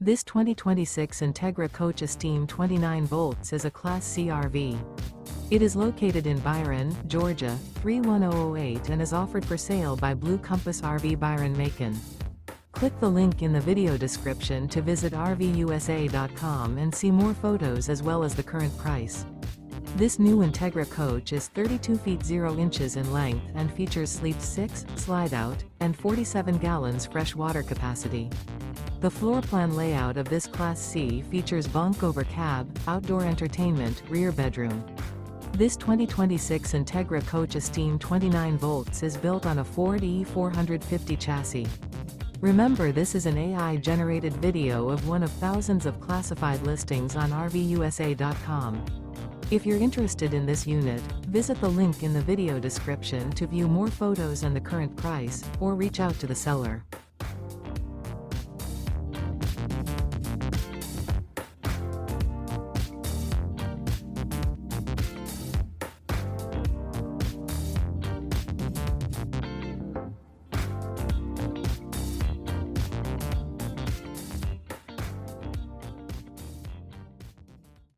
This 2026 Entegra Coach Esteem 29V is a Class C RV. It is located in Byron, Georgia, 31008 and is offered for sale by Blue Compass RV Byron-Macon. Click the link in the video description to visit RVUSA.com and see more photos as well as the current price. This new Entegra coach is 32 feet 0 inches in length and features Sleep 6, Slideout, and 47 gallons fresh water capacity. The floor plan layout of this Class C features bunk over cab, outdoor entertainment, rear bedroom. This 2026 Entegra Coach Esteem 29V is built on a Ford E450 chassis. Remember, this is an AI-generated video of one of thousands of classified listings on RVUSA.com. If you're interested in this unit, visit the link in the video description to view more photos and the current price, or reach out to the seller.